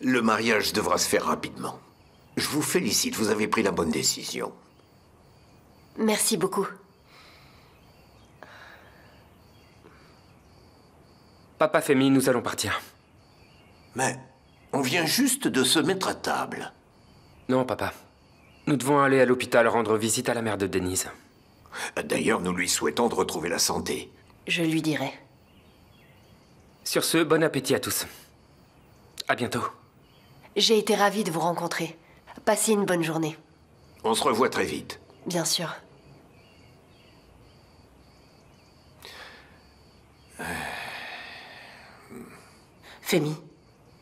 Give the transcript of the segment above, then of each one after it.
Le mariage devra se faire rapidement. Je vous félicite, vous avez pris la bonne décision. Merci beaucoup. Papa Femi, nous allons partir. Mais on vient juste de se mettre à table. Non, papa. Nous devons aller à l'hôpital rendre visite à la mère de Denise. D'ailleurs, nous lui souhaitons de retrouver la santé. Je lui dirai. Sur ce, bon appétit à tous. À bientôt. J'ai été ravie de vous rencontrer. Passez une bonne journée. On se revoit très vite. Bien sûr. Femi,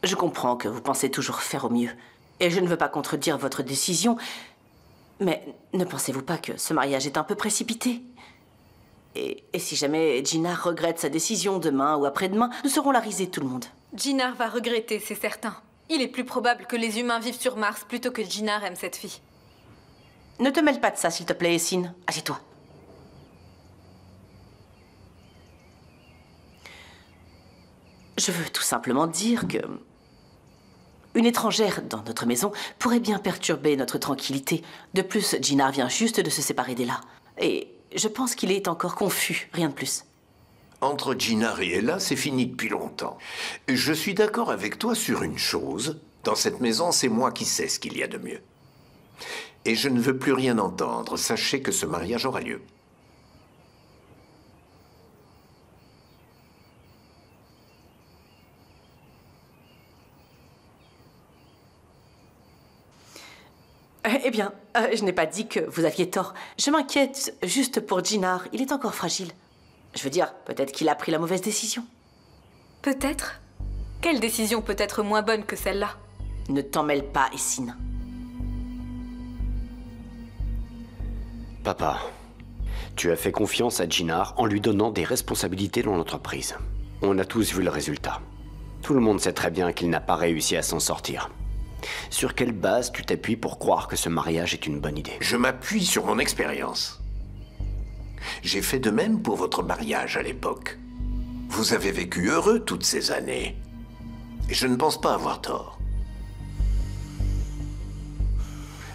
je comprends que vous pensez toujours faire au mieux. Et je ne veux pas contredire votre décision. Mais ne pensez-vous pas que ce mariage est un peu précipité? Et si jamais Jinar regrette sa décision demain ou après-demain, nous serons la risée de tout le monde. Jinar va regretter, c'est certain. Il est plus probable que les humains vivent sur Mars plutôt que Jinar aime cette fille. Ne te mêle pas de ça, s'il te plaît, Essine. Assieds-toi. Je veux tout simplement dire que... une étrangère dans notre maison pourrait bien perturber notre tranquillité. De plus, Jinar vient juste de se séparer d'Ella. Et je pense qu'il est encore confus, rien de plus. Entre Jinar et Ella, c'est fini depuis longtemps. Je suis d'accord avec toi sur une chose. Dans cette maison, c'est moi qui sais ce qu'il y a de mieux. Et je ne veux plus rien entendre. Sachez que ce mariage aura lieu. Eh bien, je n'ai pas dit que vous aviez tort. Je m'inquiète juste pour Jinar. Il est encore fragile. Je veux dire, peut-être qu'il a pris la mauvaise décision. Peut-être. Quelle décision peut être moins bonne que celle-là? Ne t'en mêle pas, Essine. Papa, tu as fait confiance à Jinar en lui donnant des responsabilités dans l'entreprise. On a tous vu le résultat. Tout le monde sait très bien qu'il n'a pas réussi à s'en sortir. Sur quelle base tu t'appuies pour croire que ce mariage est une bonne idée? Je m'appuie sur mon expérience. J'ai fait de même pour votre mariage à l'époque. Vous avez vécu heureux toutes ces années. Et je ne pense pas avoir tort.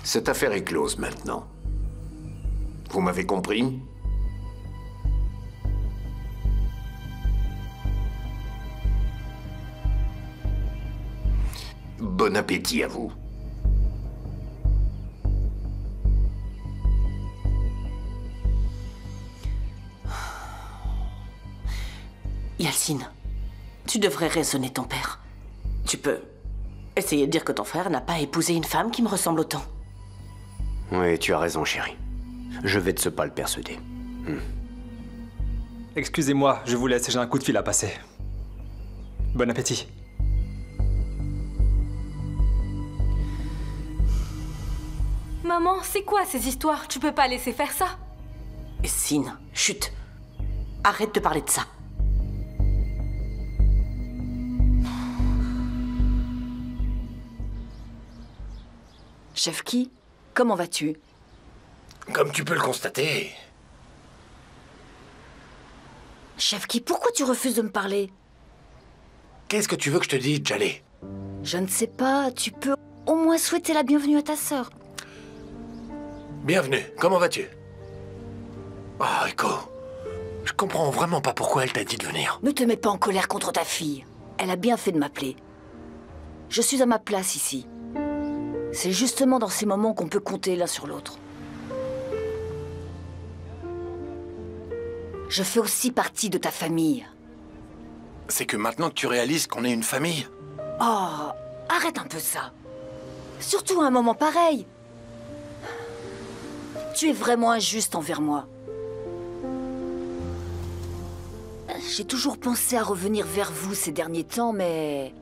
Cette affaire est close maintenant. Vous m'avez compris? Bon appétit à vous. Yalcine, tu devrais raisonner ton père. Tu peux essayer de dire que ton frère n'a pas épousé une femme qui me ressemble autant. Oui, tu as raison, chérie. Je vais de ce pas le persuader. Excusez-moi, je vous laisse, j'ai un coup de fil à passer. Bon appétit. Maman, c'est quoi ces histoires? Tu peux pas laisser faire ça. Essine, chut. Arrête de parler de ça. Chefki, comment vas-tu? Comme tu peux le constater. Chefki, pourquoi tu refuses de me parler? Qu'est-ce que tu veux que je te dise, Djalé? Je ne sais pas, tu peux au moins souhaiter la bienvenue à ta sœur. Bienvenue, comment vas-tu? Oh, Echo, je comprends vraiment pas pourquoi elle t'a dit de venir. Ne te mets pas en colère contre ta fille. Elle a bien fait de m'appeler. Je suis à ma place ici. C'est justement dans ces moments qu'on peut compter l'un sur l'autre. Je fais aussi partie de ta famille. C'est que maintenant que tu réalises qu'on est une famille... Oh, arrête un peu ça. Surtout à un moment pareil. Tu es vraiment injuste envers moi. J'ai toujours pensé à revenir vers vous ces derniers temps, mais...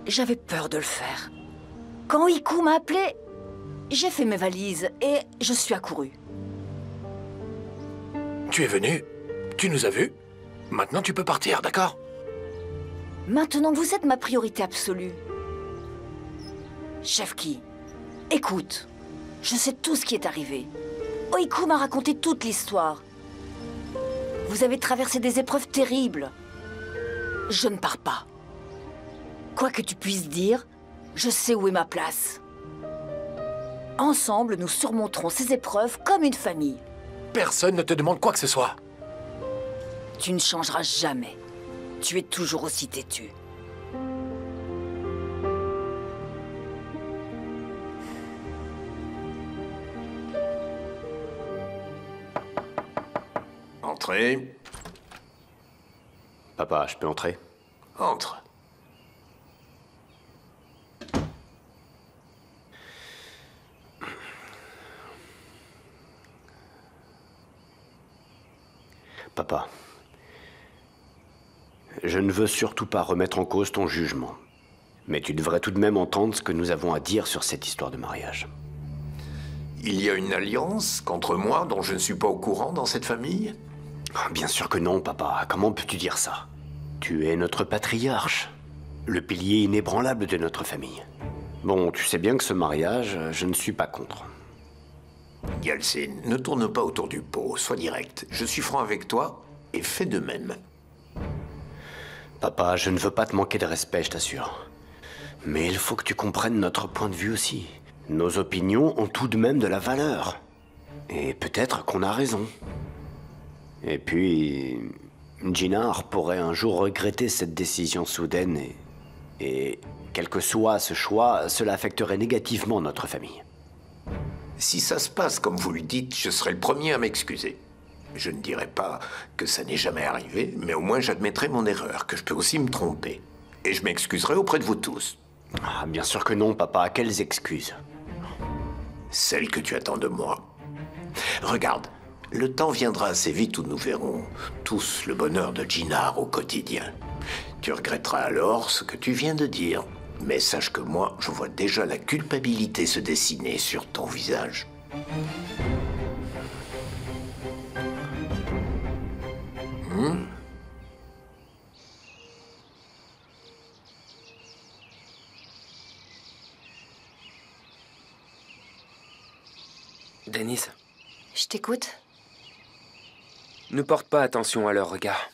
j'avais peur de le faire. Quand Iku m'a appelé, j'ai fait mes valises et je suis accourue. Tu es venu, tu nous as vus, maintenant tu peux partir, d'accord? Maintenant, vous êtes ma priorité absolue. Chefki, écoute, je sais tout ce qui est arrivé. Oiku m'a raconté toute l'histoire. Vous avez traversé des épreuves terribles. Je ne pars pas. Quoi que tu puisses dire, Je sais où est ma place. Ensemble, nous surmonterons ces épreuves comme une famille. Personne ne te demande quoi que ce soit. Tu ne changeras jamais. Tu es toujours aussi têtu. Entrez. Papa, je peux entrer? Entre. Papa, je ne veux surtout pas remettre en cause ton jugement. Mais tu devrais tout de même entendre ce que nous avons à dire sur cette histoire de mariage. Il y a une alliance contre moi dont je ne suis pas au courant dans cette famille? Bien sûr que non, papa. Comment peux-tu dire ça? Tu es notre patriarche, le pilier inébranlable de notre famille. Bon, tu sais bien que ce mariage, je ne suis pas contre. Yeltsin, ne tourne pas autour du pot, sois direct. Je suis franc avec toi et fais de même. Papa, je ne veux pas te manquer de respect, je t'assure. Mais il faut que tu comprennes notre point de vue aussi. Nos opinions ont tout de même de la valeur. Et peut-être qu'on a raison. Et puis, Jinnar pourrait un jour regretter cette décision soudaine et quel que soit ce choix, cela affecterait négativement notre famille. Si ça se passe comme vous le dites, je serai le premier à m'excuser. Je ne dirai pas que ça n'est jamais arrivé, mais au moins j'admettrai mon erreur, que je peux aussi me tromper. Et je m'excuserai auprès de vous tous. Ah, bien sûr que non, papa. Quelles excuses? Celles que tu attends de moi. Regarde, le temps viendra assez vite où nous verrons tous le bonheur de Jinnar au quotidien. Tu regretteras alors ce que tu viens de dire. Mais sache que moi, je vois déjà la culpabilité se dessiner sur ton visage. Denise, Je t'écoute. ne porte pas attention à leur regard.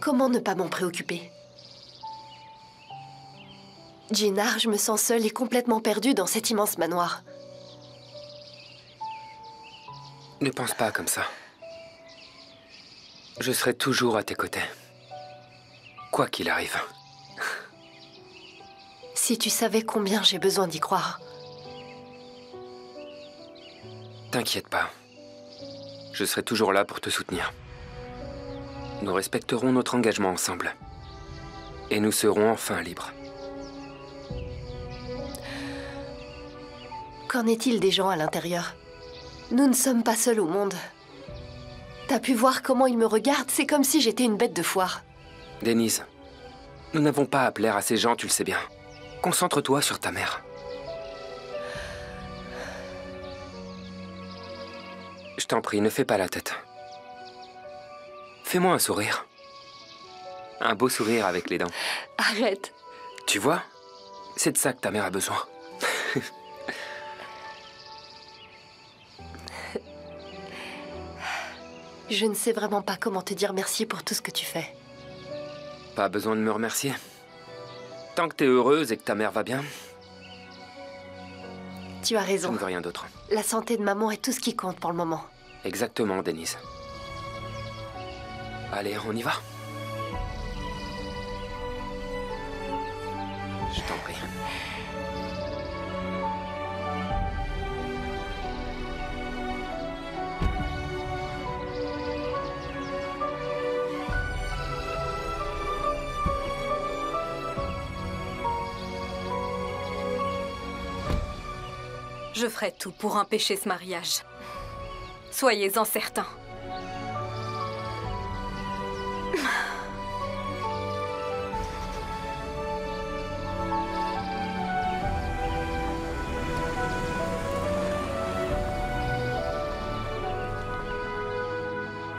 Comment ne pas m'en préoccuper? Jinnar, je me sens seule et complètement perdue dans cet immense manoir. Ne pense pas comme ça. Je serai toujours à tes côtés. Quoi qu'il arrive. Si tu savais combien j'ai besoin d'y croire. T'inquiète pas. Je serai toujours là pour te soutenir. Nous respecterons notre engagement ensemble. Et nous serons enfin libres. Qu'en est-il des gens à l'intérieur? Nous ne sommes pas seuls au monde. T'as pu voir comment ils me regardent? C'est comme si j'étais une bête de foire. Denise, nous n'avons pas à plaire à ces gens, tu le sais bien. Concentre-toi sur ta mère. Je t'en prie, ne fais pas la tête. Fais-moi un sourire. Un beau sourire avec les dents. Arrête. Tu vois? C'est de ça que ta mère a besoin. Je ne sais vraiment pas comment te dire merci pour tout ce que tu fais. Pas besoin de me remercier. Tant que t'es heureuse et que ta mère va bien, Tu as je raison. ne veux rien d'autre. La santé de maman est tout ce qui compte pour le moment. Exactement, Denise. Allez, on y va. Je t'en prie. Je ferai tout pour empêcher ce mariage. Soyez-en certains.